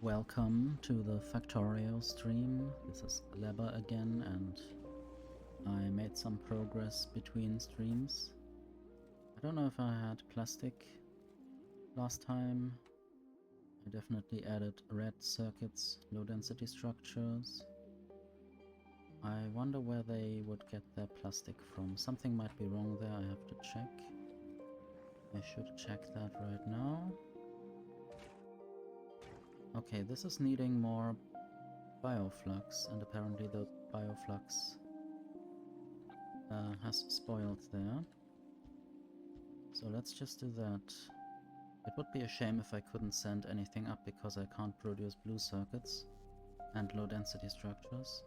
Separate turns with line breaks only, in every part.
Welcome to the Factorio stream. This is Leber again, and I made some progress between streams. I don't know if I had plastic last time. I definitely added red circuits, low density structures. I wonder where they would get their plastic from. Something might be wrong there, I have to check. I should check that right now. Okay, this is needing more bioflux, and apparently the bioflux has spoiled there. So let's just do that. It would be a shame if I couldn't send anything up because I can't produce blue circuits and low density structures.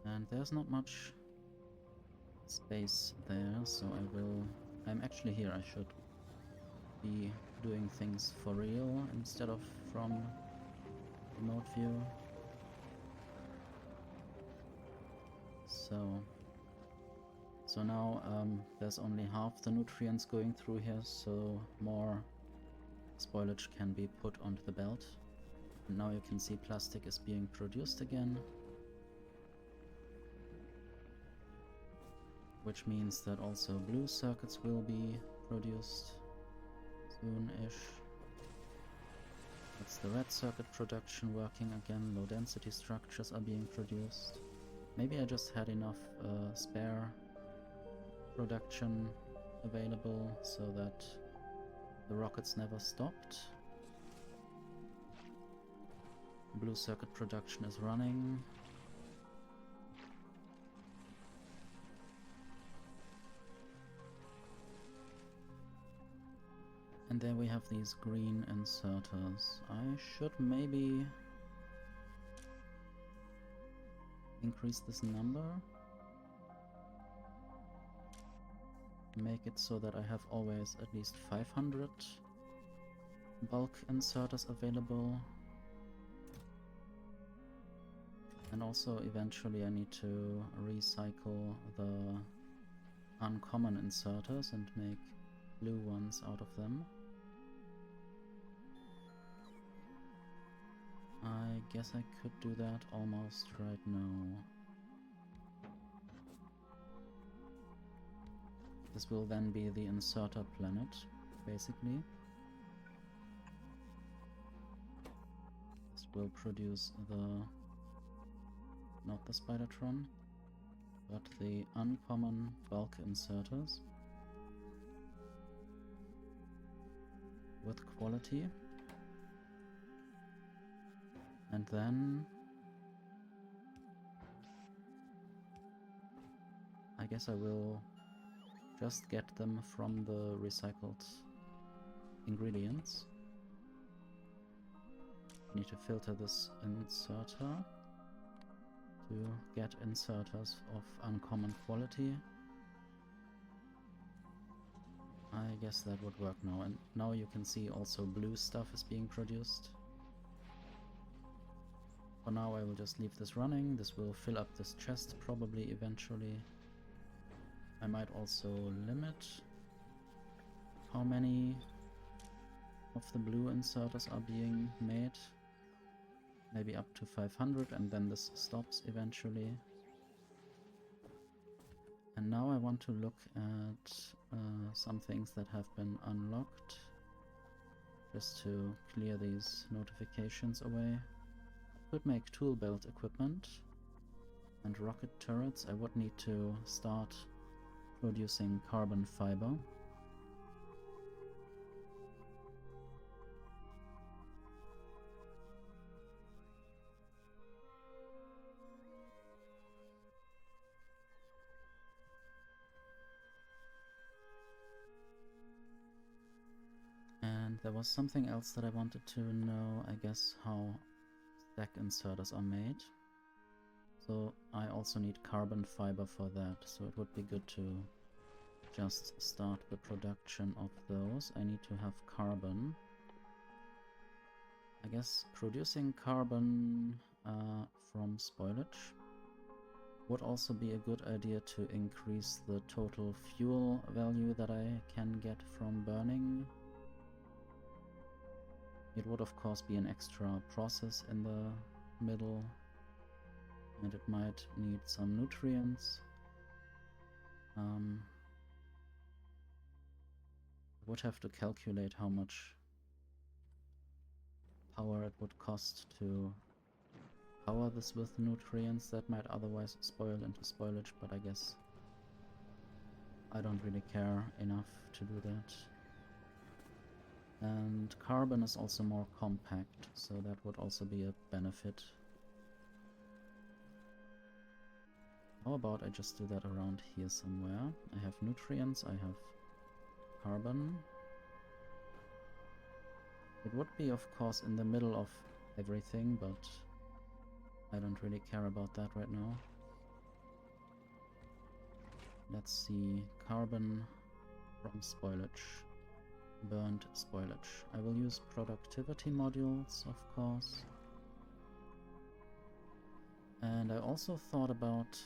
And there's not much space there, so I'm actually here. I should be doing things for real instead of from remote view. So now there's only half the nutrients going through here, so more spoilage can be put onto the belt. And now you can see plastic is being produced again, which means that also blue circuits will be produced soon-ish. That's the red circuit production working again. Low density structures are being produced. Maybe I just had enough spare production available so that the rockets never stopped. Blue circuit production is running. And there we have these green inserters. I should maybe increase this number. Make it so that I have always at least 500 bulk inserters available. And also eventually I need to recycle the uncommon inserters and make blue ones out of them. I guess I could do that almost right now. This will then be the inserter planet, basically. This will produce not the Spidertron, but the uncommon bulk inserters with quality. And then I guess I will just get them from the recycled ingredients. I need to filter this inserter to get inserters of uncommon quality. I guess that would work now, and now you can see also blue stuff is being produced. For now I will just leave this running. This will fill up this chest probably eventually. I might also limit how many of the blue inserters are being made. Maybe up to 500, and then this stops eventually. And now I want to look at some things that have been unlocked, just to clear these notifications away. Could make tool belt equipment and rocket turrets. I would need to start producing carbon fiber. And there was something else that I wanted to know, I guess, how stack inserters are made. So I also need carbon fiber for that, so it would be good to just start the production of those. I need to have carbon. I guess producing carbon from spoilage would also be a good idea to increase the total fuel value that I can get from burning It would of course be an extra process in the middle, and it might need some nutrients. I would have to calculate how much power it would cost to power this with nutrients that might otherwise spoil into spoilage, but I guess I don't really care enough to do that. And carbon is also more compact, so that would also be a benefit. How about I just do that around here somewhere? I have nutrients, I have carbon. It would be, of course, in the middle of everything, but I don't really care about that right now. Let's see, carbon from spoilage. Burned spoilage. I will use productivity modules, of course. And I also thought about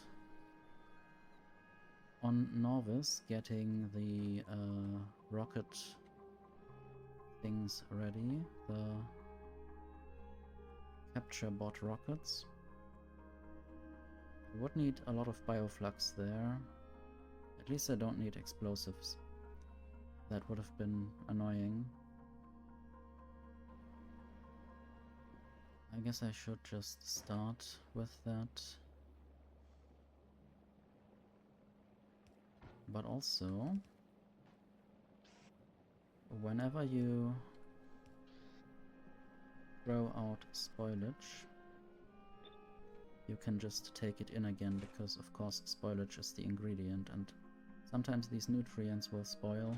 on Novice getting the rocket things ready, the capture bot rockets. I would need a lot of bioflux there. At least I don't need explosives. That would have been annoying. I guess I should just start with that. But also, whenever you throw out spoilage, you can just take it in again, because of course spoilage is the ingredient, and sometimes these nutrients will spoil,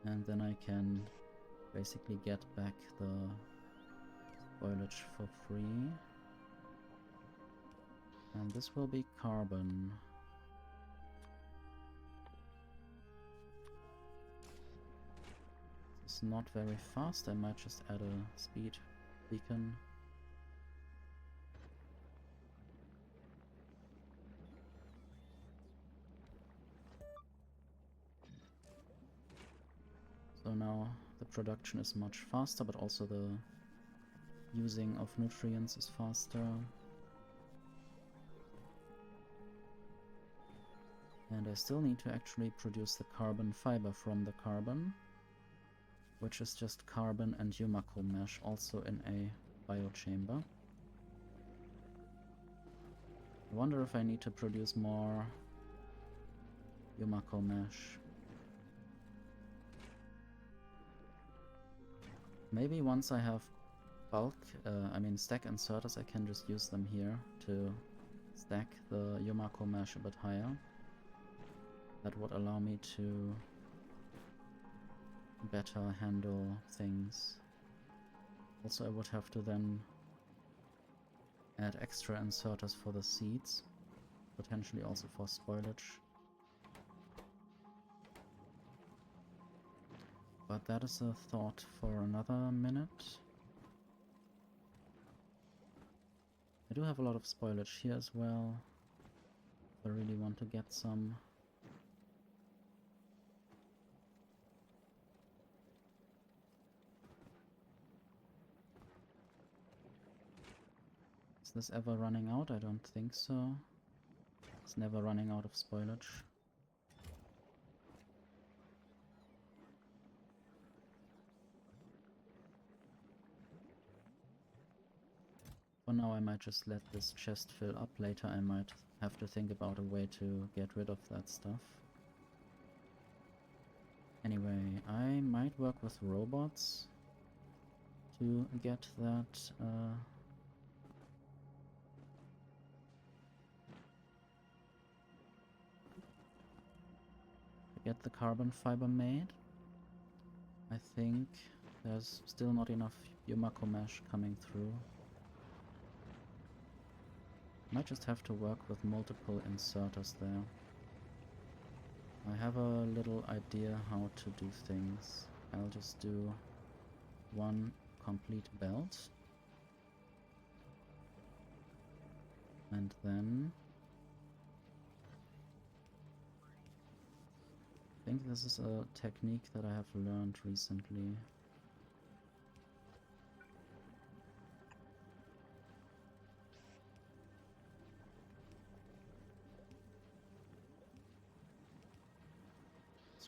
and then I can basically get back the spoilage for free. And this will be carbon. It's not very fast, I might just add a speed beacon. So now the production is much faster, but also the using of nutrients is faster. And I still need to actually produce the carbon fiber from the carbon, which is just carbon and Yumako mesh, also in a biochamber. I wonder if I need to produce more Yumako mesh. Maybe once I have bulk, stack inserters, I can just use them here to stack the Yumako mesh a bit higher. That would allow me to better handle things. Also, I would have to then add extra inserters for the seeds, potentially also for spoilage. But that is a thought for another minute. I do have a lot of spoilage here as well, if I really want to get some. Is this ever running out? I don't think so. It's never running out of spoilage. For now I might just let this chest fill up. Later I might have to think about a way to get rid of that stuff. Anyway, I might work with robots to get that get the carbon fiber made. I think there's still not enough Yumako mesh coming through. Might just have to work with multiple inserters there. I have a little idea how to do things. I'll just do one complete belt. And then I think this is a technique that I have learned recently.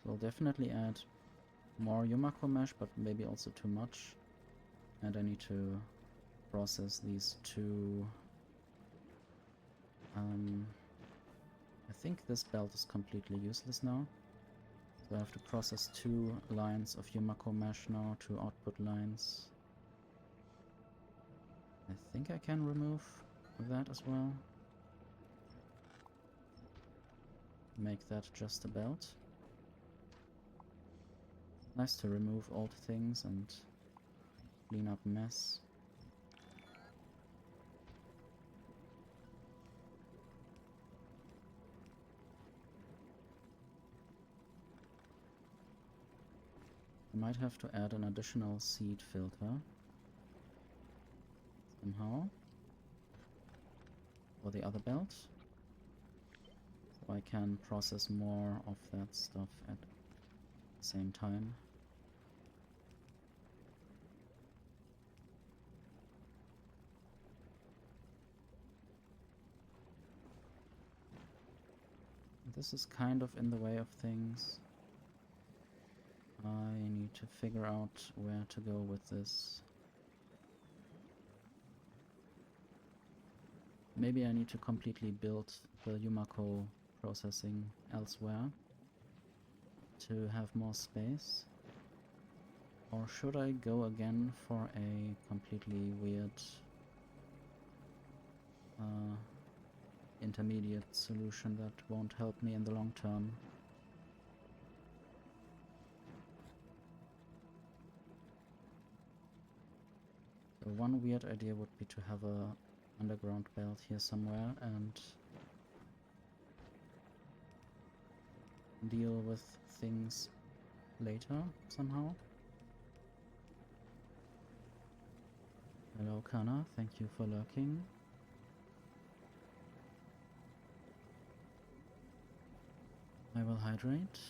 will definitely add more Yumako mesh, but maybe also too much. And I need to process these two. I think this belt is completely useless now. So I have to process 2 lines of Yumako mesh now, 2 output lines. I think I can remove that as well. Make that just a belt. Nice to remove old things and clean up mess. I might have to add an additional seed filter somehow for the other belt, so I can process more of that stuff at the same time. This is kind of in the way of things. I need to figure out where to go with this. Maybe I need to completely build the Yumako processing elsewhere to have more space. Or should I go again for a completely weird intermediate solution that won't help me in the long term? So one weird idea would be to have a underground belt here somewhere and deal with things later somehow. Hello Kana, thank you for lurking. I will hydrate.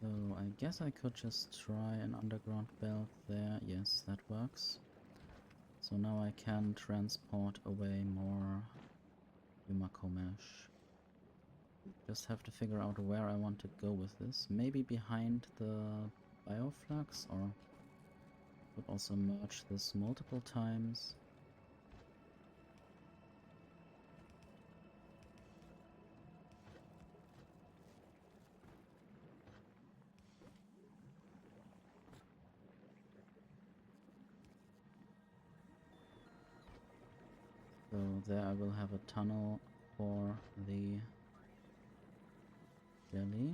So I guess I could just try an underground belt there. Yes, that works. So now I can transport away more Yumako mesh. Just have to figure out where I want to go with this. Maybe behind the bioflux, or could also merge this multiple times. So there I will have a tunnel for the jelly.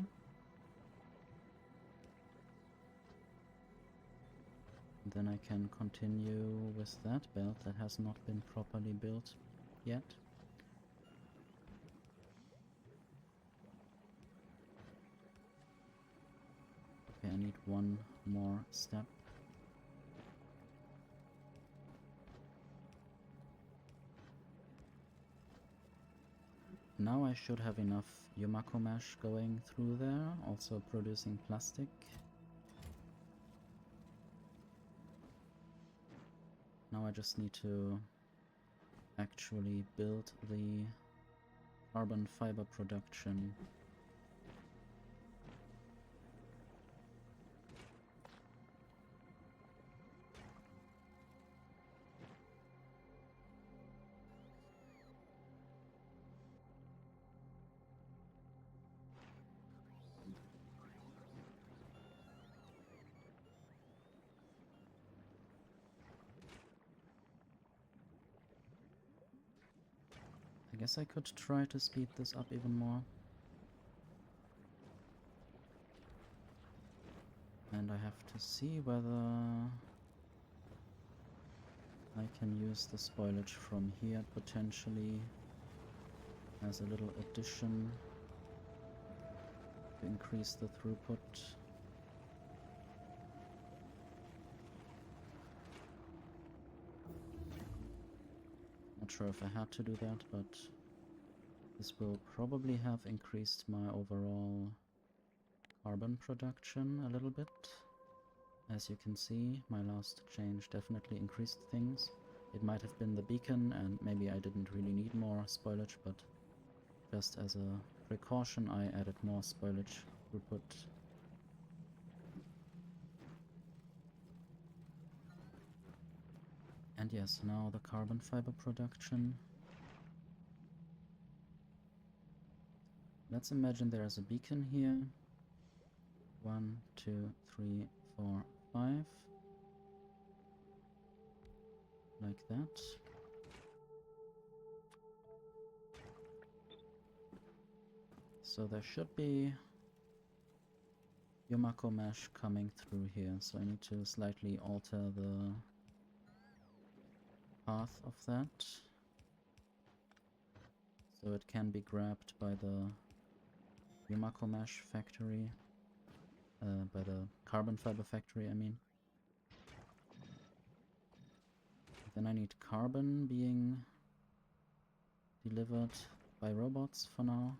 And then I can continue with that belt that has not been properly built yet. Okay, I need one more step. Now I should have enough Yumako mesh going through there, also producing plastic. Now I just need to actually build the carbon fiber production. I guess I could try to speed this up even more. And I have to see whether I can use the spoilage from here potentially as a little addition to increase the throughput. Not sure if I had to do that, but this will probably have increased my overall carbon production a little bit. As you can see, my last change definitely increased things. It might have been the beacon, and maybe I didn't really need more spoilage, but just as a precaution I added more spoilage throughput. And yes, now the carbon fiber production. Let's imagine there's a beacon here. 1, 2, 3, 4, 5. Like that. So there should be Yumako mesh coming through here, so I need to slightly alter the path of that. So it can be grabbed by the Yumako mesh factory. By the carbon fiber factory, I mean. Then I need carbon being delivered by robots for now.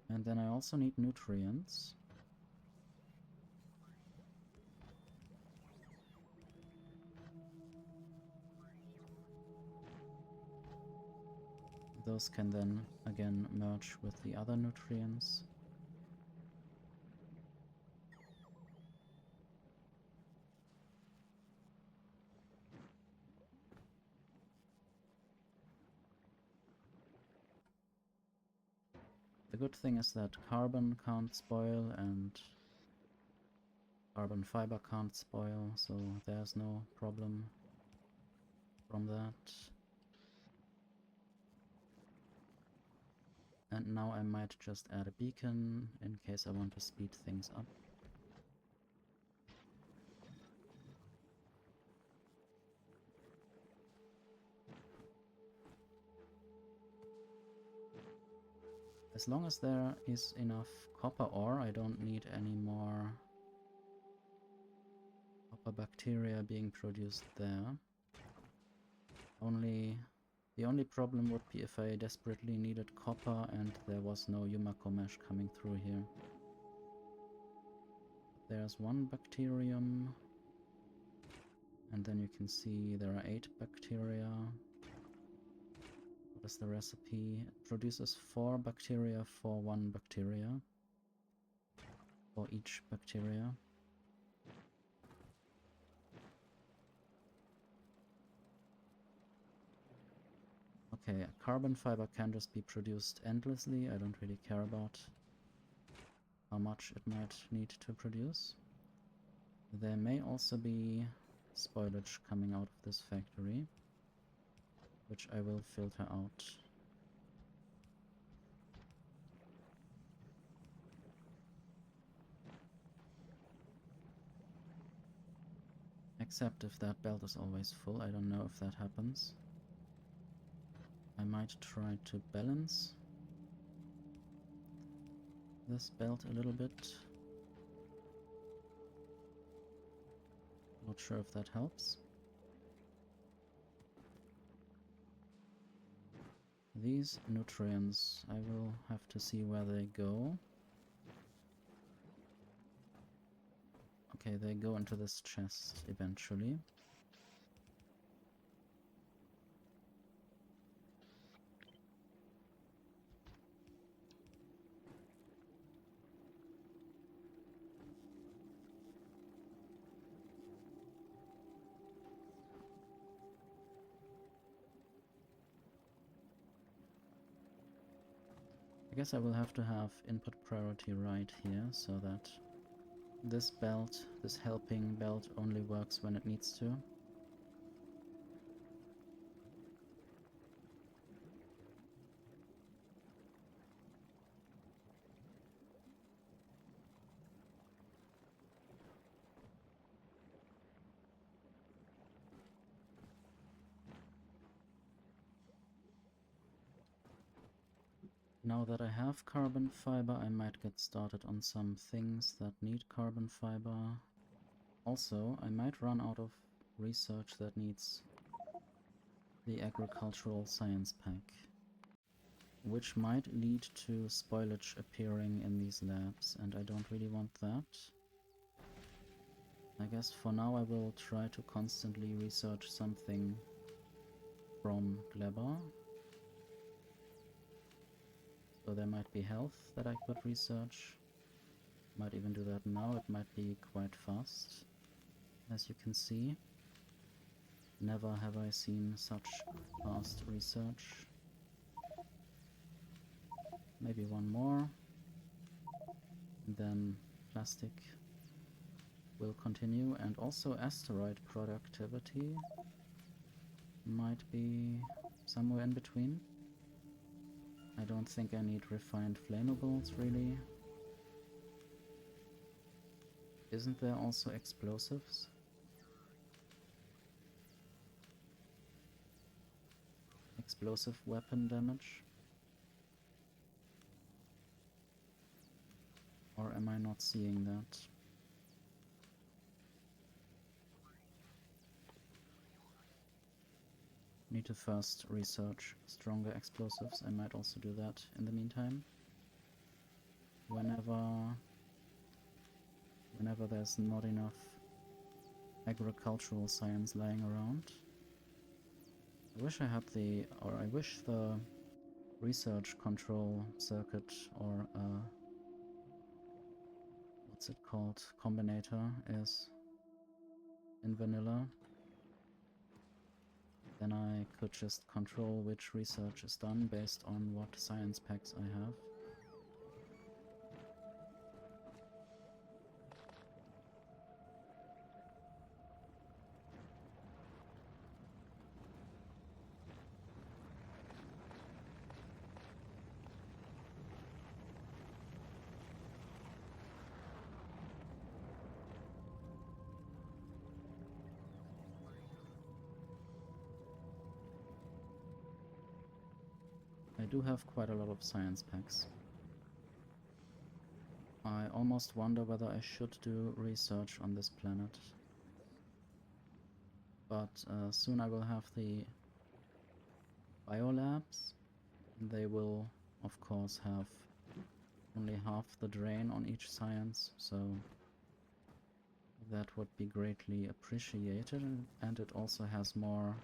And then I also need nutrients. Those can then again merge with the other nutrients. The good thing is that carbon can't spoil and carbon fiber can't spoil, so there's no problem from that. And now I might just add a beacon in case I want to speed things up. As long as there is enough copper ore, I don't need any more copper bacteria being produced there. The only problem would be if I desperately needed copper and there was no Yumako mesh coming through here. There's one bacterium, and then you can see there are 8 bacteria. What is the recipe? It produces 4 bacteria for 1 bacteria. For each bacteria. Okay, carbon fiber can just be produced endlessly. I don't really care about how much it might need to produce. There may also be spoilage coming out of this factory, which I will filter out. Except if that belt is always full, I don't know if that happens. I might try to balance this belt a little bit. Not sure if that helps. These nutrients, I will have to see where they go. Okay, they go into this chest eventually. I guess I will have to have input priority right here, so that this belt, this helping belt, only works when it needs to. Now that I have carbon fiber, I might get started on some things that need carbon fiber. Also, I might run out of research that needs the agricultural science pack. which might lead to spoilage appearing in these labs, and I don't really want that. I guess for now I will try to constantly research something from Gleba. So there might be health that I could research. Might even do that now, it might be quite fast. As you can see, never have I seen such fast research. Maybe one more, and then plastic will continue, and also asteroid productivity might be somewhere in between. I don't think I need refined flammables, really. Isn't there also explosives? Explosive weapon damage? Or am I not seeing that? Need to first research stronger explosives. I might also do that in the meantime. Whenever there's not enough agricultural science lying around. I wish I had I wish the research control circuit, or what's it called, combinator, is in vanilla. Then I could just control which research is done based on what science packs I have. I do have quite a lot of science packs. I almost wonder whether I should do research on this planet. But soon I will have the biolabs. They will, of course, have only half the drain on each science, so that would be greatly appreciated, and it also has more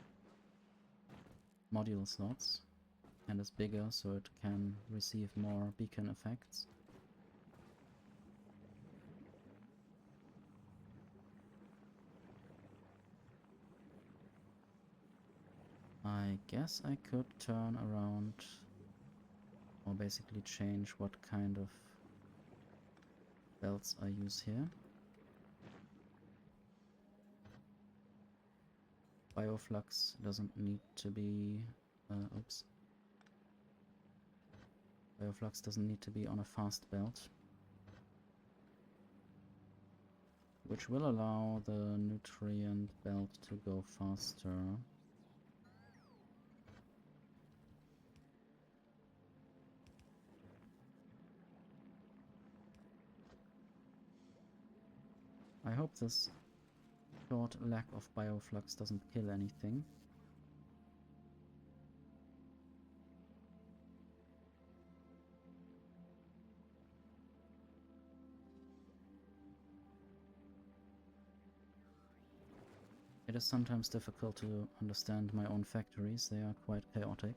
module slots and is bigger, so it can receive more beacon effects. I guess I could turn around, or basically change what kind of belts I use here. Bioflux doesn't need to be... Bioflux doesn't need to be on a fast belt, which will allow the nutrient belt to go faster. I hope this short lack of bioflux doesn't kill anything. It is sometimes difficult to understand my own factories, they are quite chaotic.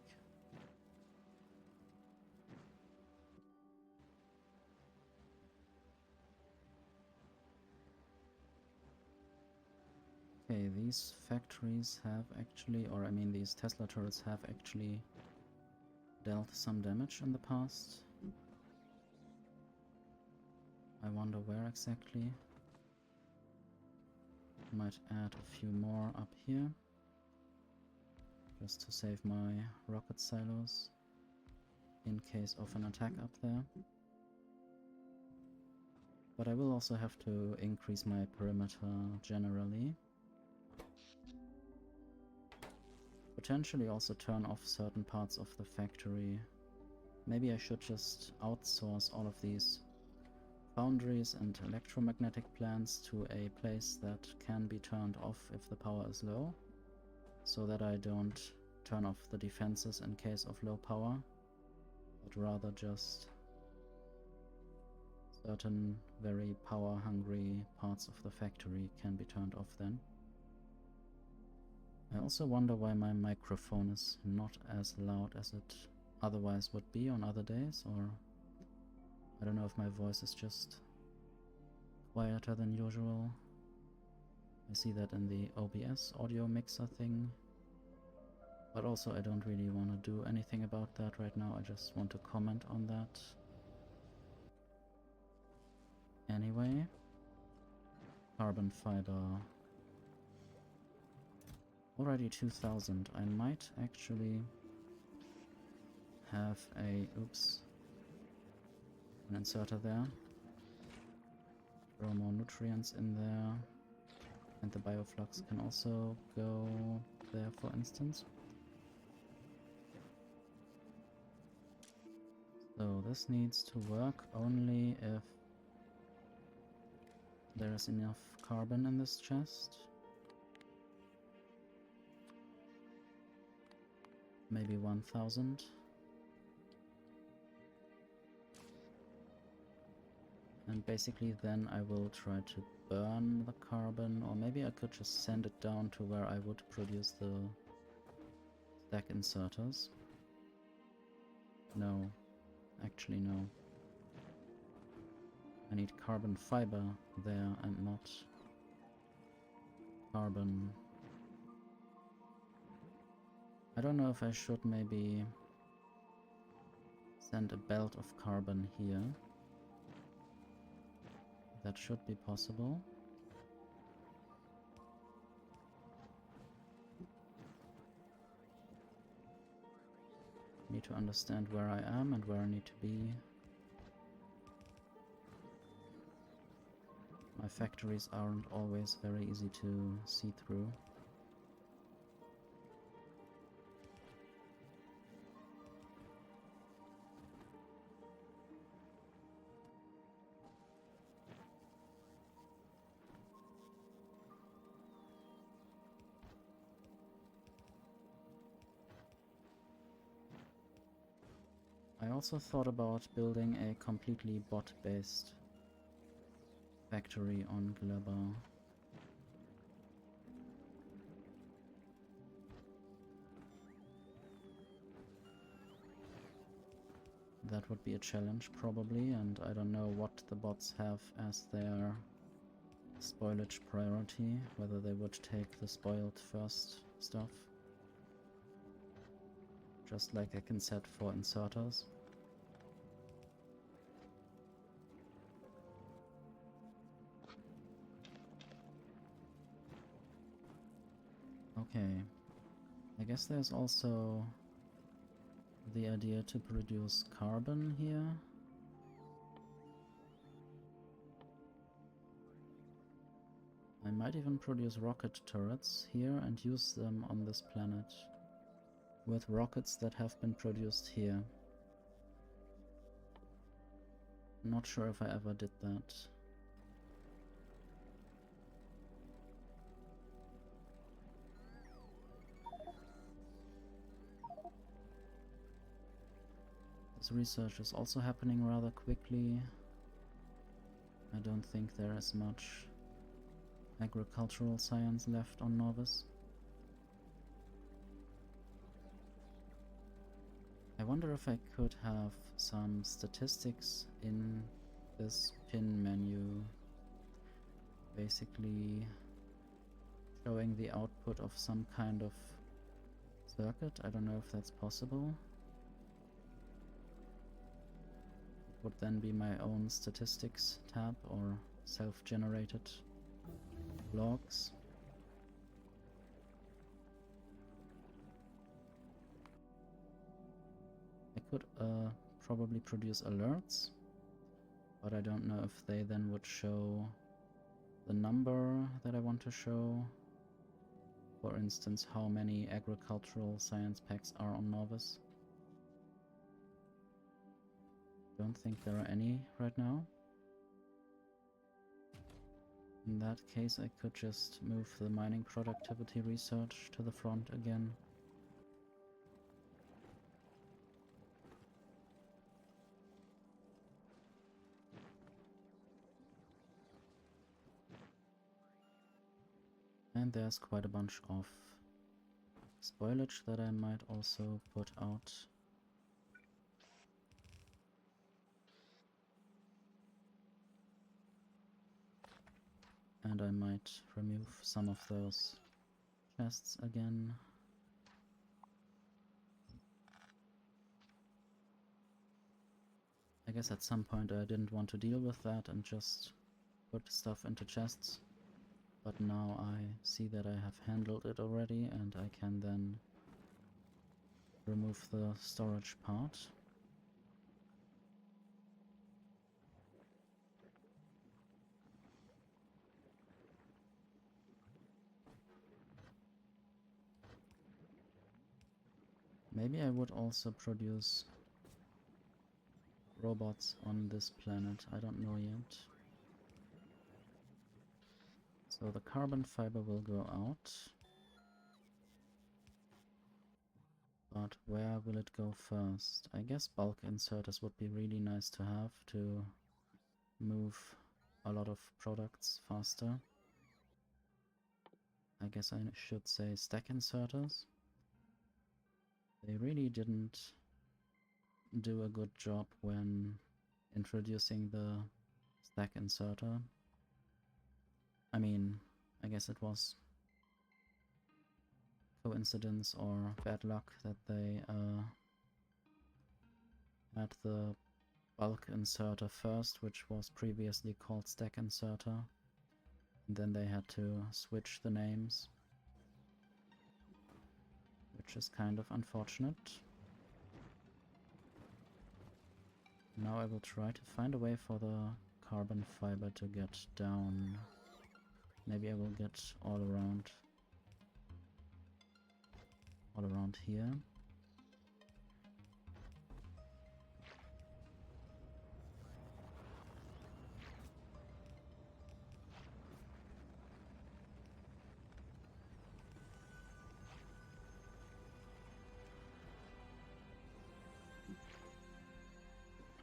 Okay, these factories have actually, or I mean these Tesla turrets have actually dealt some damage in the past. I wonder where exactly. Might add a few more up here, just to save my rocket silos in case of an attack up there. But I will also have to increase my perimeter generally. Potentially also turn off certain parts of the factory. Maybe I should just outsource all of these foundries and electromagnetic plants to a place that can be turned off if the power is low, so that I don't turn off the defenses in case of low power. but rather just certain very power-hungry parts of the factory can be turned off then. I also wonder why my microphone is not as loud as it otherwise would be on other days, or I don't know if my voice is just quieter than usual. I see that in the OBS audio mixer thing, but also I don't really want to do anything about that right now. I just want to comment on that. Anyway, carbon fiber. Already 2000. I might actually have a, oops, an inserter there. Throw more nutrients in there. And the bioflux can also go there, for instance. So this needs to work only if there is enough carbon in this chest. Maybe 1000. And basically then I will try to burn the carbon, or maybe I could just send it down to where I would produce the stack inserters. No, actually no. I need carbon fiber there and not carbon. I don't know if I should maybe send a belt of carbon here. That should be possible. Need to understand where I am and where I need to be. My factories aren't always very easy to see through. I also thought about building a completely bot-based factory on Gleba. That would be a challenge probably, and I don't know what the bots have as their spoilage priority, whether they would take the spoiled first stuff. Just like I can set for inserters. Okay, I guess there's also the idea to produce carbon here. I might even produce rocket turrets here and use them on this planet with rockets that have been produced here. Not sure if I ever did that. This research is also happening rather quickly. I don't think there is much agricultural science left on Novus. I wonder if I could have some statistics in this pin menu, basically showing the output of some kind of circuit. I don't know if that's possible. It would then be my own statistics tab or self-generated logs. I could probably produce alerts, but I don't know if they then would show the number that I want to show. For instance, how many agricultural science packs are on Novus. Don't think there are any right now. In that case, I could just move the mining productivity research to the front again. And there's quite a bunch of spoilage that I might also put out. And I might remove some of those chests again. I guess at some point I didn't want to deal with that and just put stuff into chests. But now I see that I have handled it already and I can then remove the storage part. Maybe I would also produce robots on this planet, I don't know yet. So the carbon fiber will go out. But where will it go first? I guess bulk inserters would be really nice to have to move a lot of products faster. I guess I should say stack inserters. They really didn't do a good job when introducing the stack inserter. I mean, I guess it was coincidence or bad luck that they had the bulk inserter first, which was previously called stack inserter. And then they had to switch the names, which is kind of unfortunate. Now I will try to find a way for the carbon fiber to get down. Maybe I will get all around here.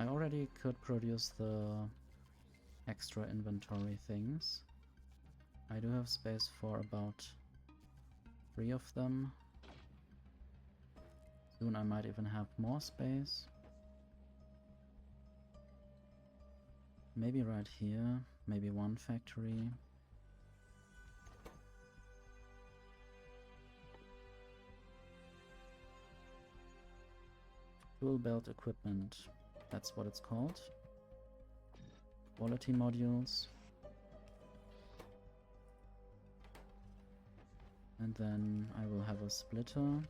I already could produce the extra inventory things. I do have space for about 3 of them. Soon I might even have more space. Maybe right here, maybe one factory. Tool belt equipment, that's what it's called. Quality modules. And then I will have a splitter.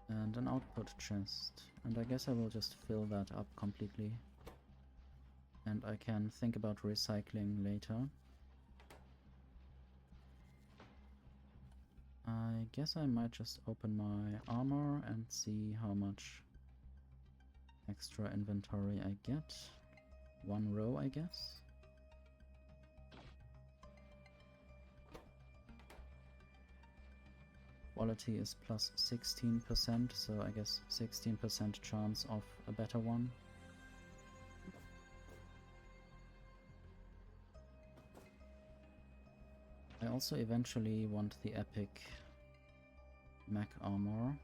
And an output chest. And I guess I will just fill that up completely. And I can think about recycling later. I guess I might just open my armor and see how much extra inventory I get. 1 row, I guess. Quality is plus 16%, so I guess 16% chance of a better one. I also eventually want the epic mech armor.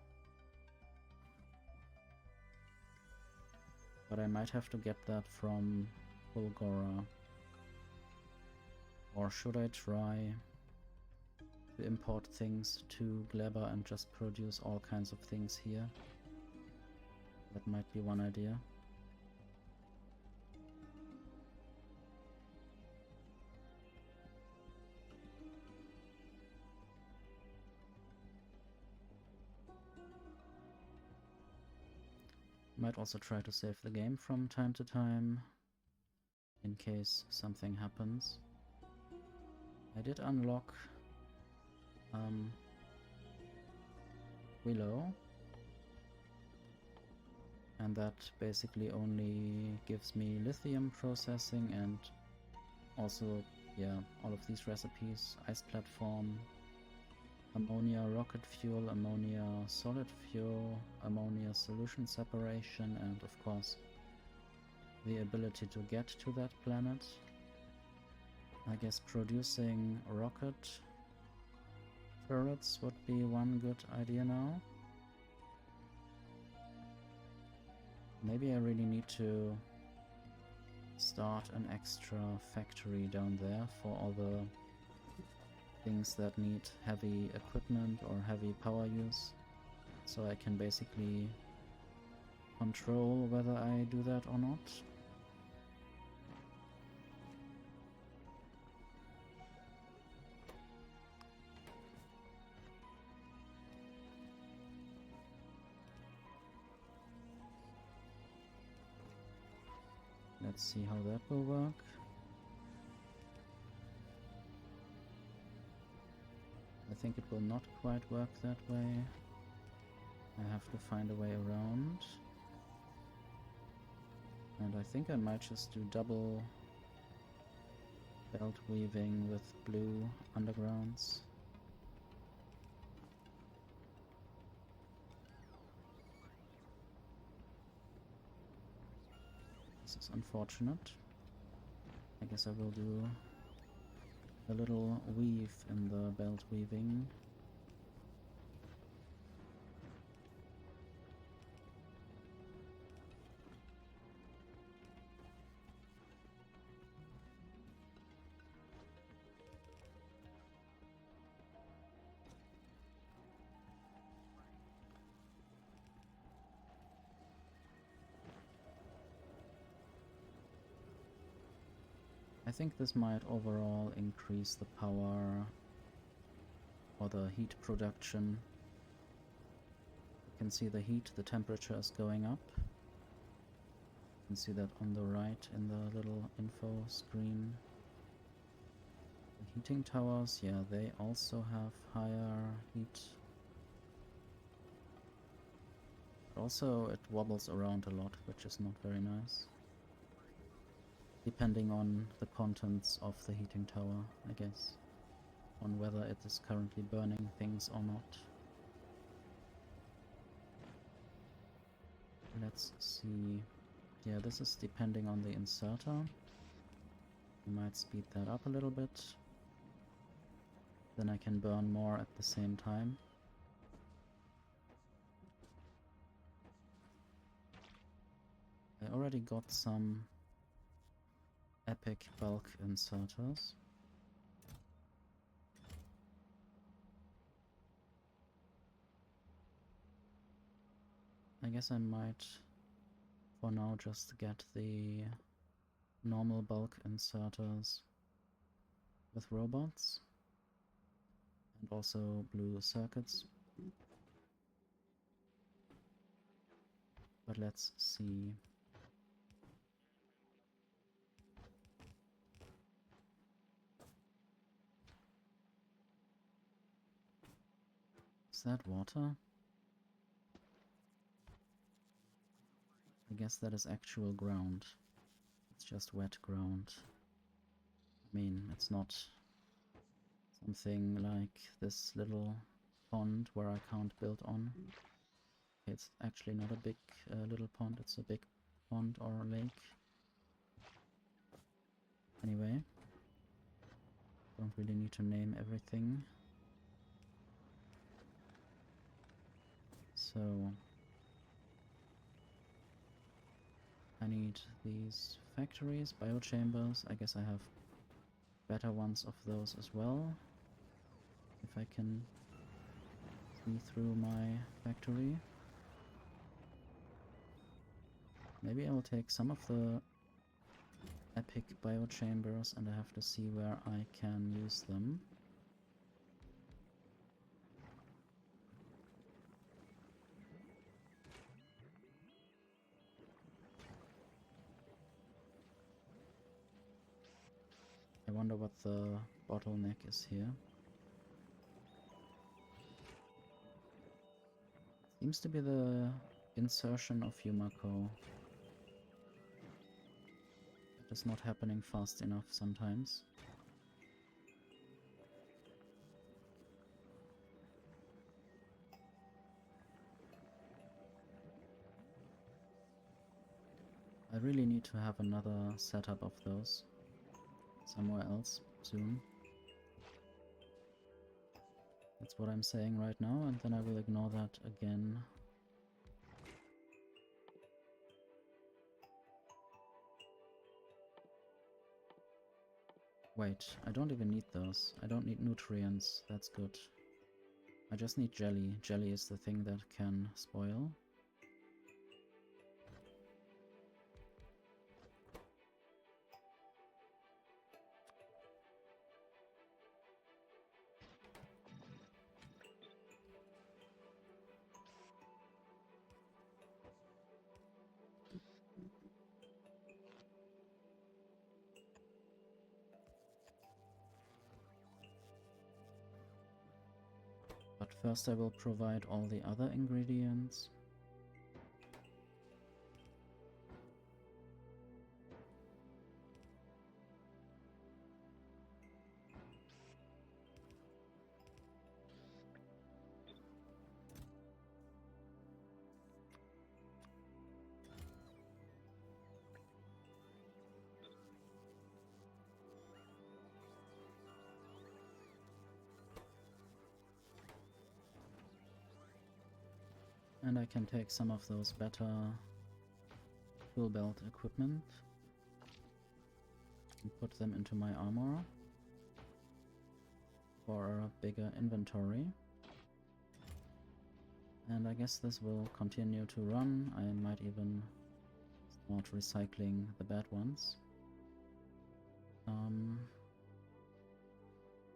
But I might have to get that from Fulgora. Or should I try to import things to Gleba and just produce all kinds of things here? That might be one idea. Might also try to save the game from time to time, in case something happens. I did unlock Willow, and that basically only gives me lithium processing and also, yeah, all of these recipes: ice platform, ammonia rocket fuel, ammonia solid fuel, ammonia solution separation, and of course the ability to get to that planet. I guess producing rocket turrets would be one good idea now. Maybe I really need to start an extra factory down there for all the things that need heavy equipment or heavy power use, so I can basically control whether I do that or not. Let's see how that will work. I think it will not quite work that way. I have to find a way around. And I think I might just do double belt weaving with blue undergrounds. This is unfortunate. I guess I will do a little weave in the belt weaving. I think this might overall increase the power or the heat production. You can see the heat, the temperature is going up. You can see that on the right in the little info screen. The heating towers, yeah, they also have higher heat. But also it wobbles around a lot, which is not very nice. Depending on the contents of the heating tower, I guess. On whether it is currently burning things or not. Let's see. Yeah, this is depending on the inserter. I might speed that up a little bit. Then I can burn more at the same time. I already got some epic bulk inserters. I guess I might for now just get the normal bulk inserters with robots and also blue circuits. But let's see. Is that water? I guess that is actual ground. It's just wet ground. I mean, it's not something like this little pond where I can't build on. It's actually not a big little pond, it's a big pond or lake. Anyway, don't really need to name everything. So I need these factories, biochambers. I guess I have better ones of those as well. If I can see through my factory. Maybe I will take some of the epic biochambers and I have to see where I can use them. I wonder what the bottleneck is here. Seems to be the insertion of Yumako. It is not happening fast enough sometimes. I really need to have another setup of those somewhere else soon. That's what I'm saying right now, and then I will ignore that again. Wait, I don't even need those. I don't need nutrients, that's good. I just need jelly. Jelly is the thing that can spoil. But first I will provide all the other ingredients. And I can take some of those better full belt equipment and put them into my armor for a bigger inventory. And I guess this will continue to run. I might even start recycling the bad ones.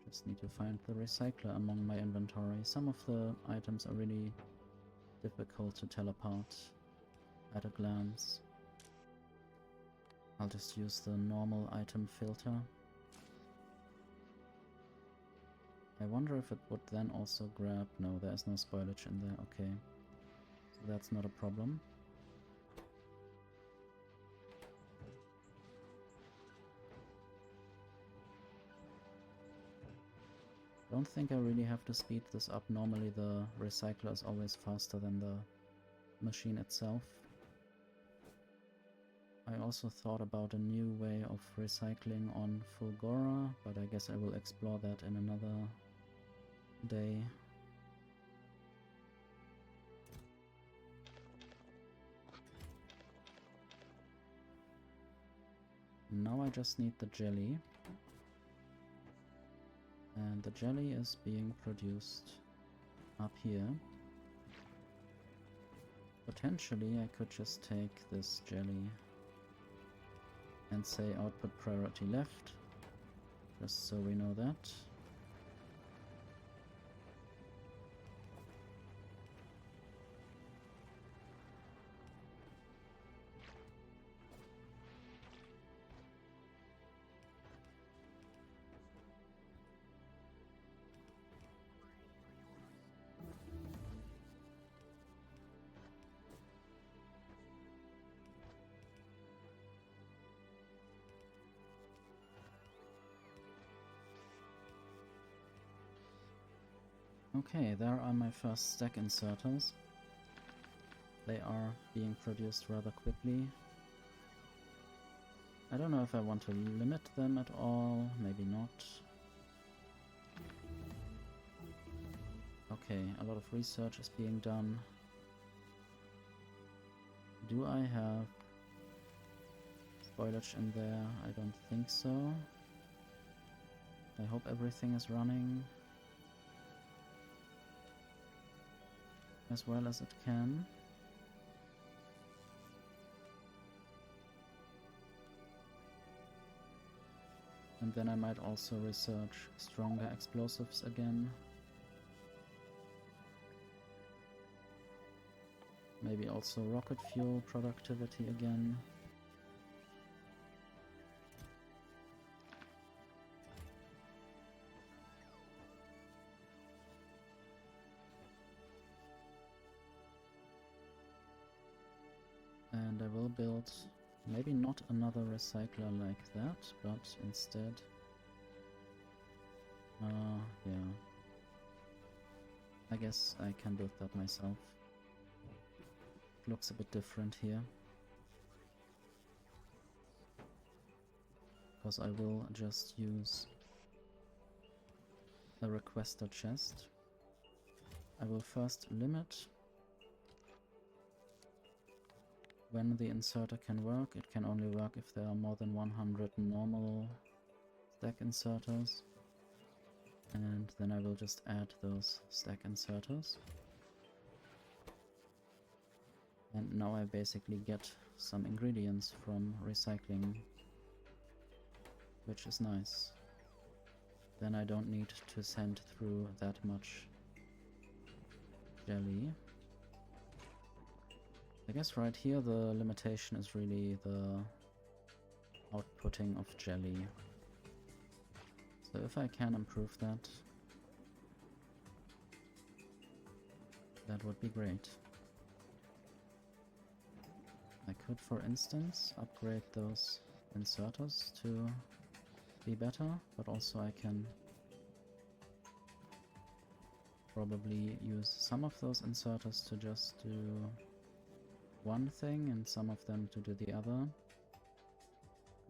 Just need to find the recycler among my inventory. Some of the items are really difficult to tell apart at a glance. I'll just use the normal item filter. I wonder if it would then also grab... No, there's no spoilage in there, okay. So that's not a problem. Don't think I really have to speed this up. Normally the recycler is always faster than the machine itself. I also thought about a new way of recycling on Fulgora, but I guess I will explore that in another day. Now I just need the jelly. And the jelly is being produced up here. Potentially I could just take this jelly and say output priority left, just so we know that. Okay, there are my first stack inserters. They are being produced rather quickly. I don't know if I want to limit them at all, maybe not. Okay, a lot of research is being done. Do I have spoilage in there? I don't think so. I hope everything is running as well as it can. And then I might also research stronger explosives again. Maybe also rocket fuel productivity again. And I will build maybe not another recycler like that, but instead... yeah. I guess I can build that myself. It looks a bit different here. because I will just use the requester chest. I will first limit when the inserter can work. It can only work if there are more than 100 normal stack inserters. And then I will just add those stack inserters. And now I basically get some ingredients from recycling, which is nice. Then I don't need to send through that much jelly. I guess right here the limitation is really the outputting of jelly. So if I can improve that, that would be great. I could, for instance, upgrade those inserters to be better, but also I can probably use some of those inserters to just do one thing and some of them to do the other.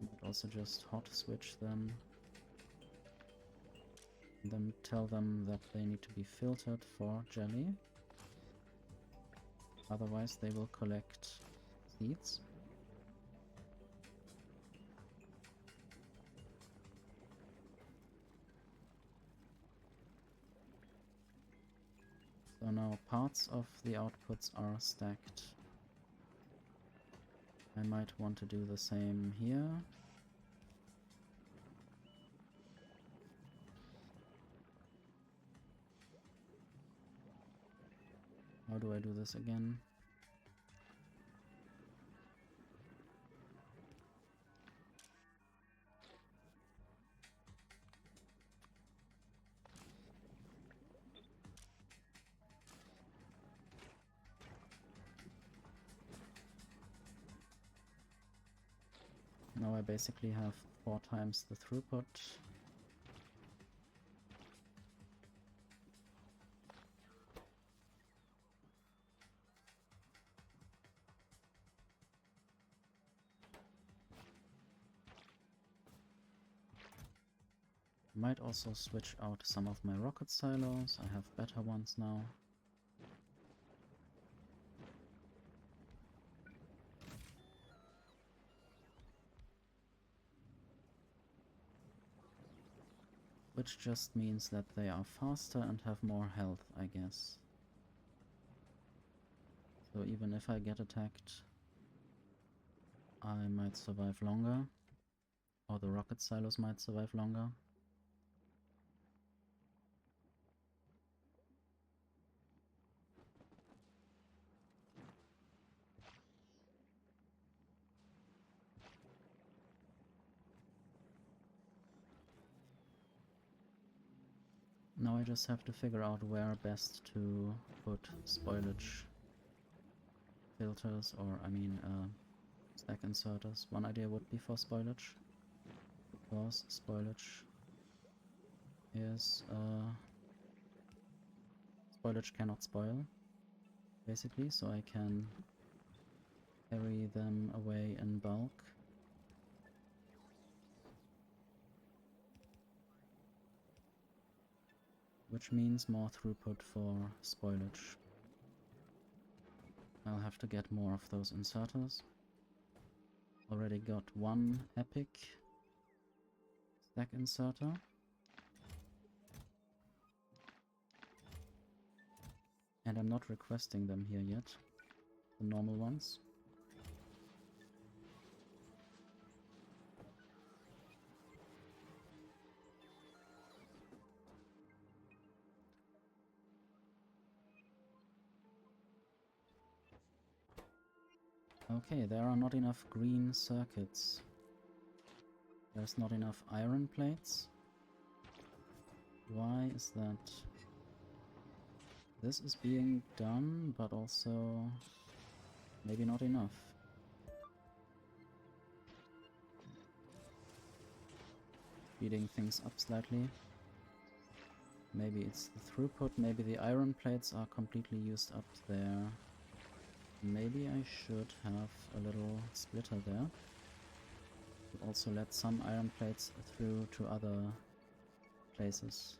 I might also just hot switch them and then tell them that they need to be filtered for jelly. Otherwise they will collect seeds. So now parts of the outputs are stacked. I might want to do the same here. How do I do this again? Now I basically have 4 times the throughput. Might also switch out some of my rocket silos. I have better ones now. Which just means that they are faster and have more health, I guess. So even if I get attacked, I might survive longer. Or the rocket silos might survive longer. Now I just have to figure out where best to put spoilage filters, or I mean stack inserters. One idea would be for spoilage, because spoilage is spoilage cannot spoil, basically, so I can carry them away in bulk. Which means more throughput for spoilage. I'll have to get more of those inserters. Already got one epic stack inserter. And I'm not requesting them here yet, the normal ones. Okay, there are not enough green circuits. There's not enough iron plates. Why is that? This is being done, but also maybe not enough. Speeding things up slightly. Maybe it's the throughput, maybe the iron plates are completely used up there. Maybe I should have a little splitter there. to also let some iron plates through to other places.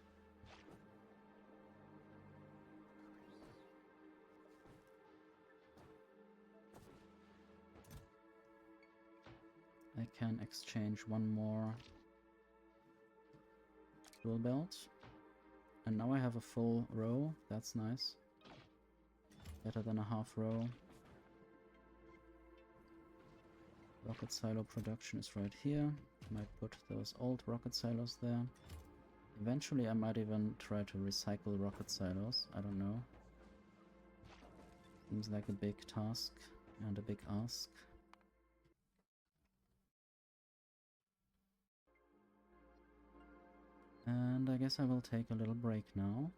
I can exchange one more tool belt. And now I have a full row. That's nice. Better than a half row. Rocket silo production is right here. Might put those old rocket silos there. Eventually I might even try to recycle rocket silos. I don't know. Seems like a big task and a big ask. And I guess I will take a little break now.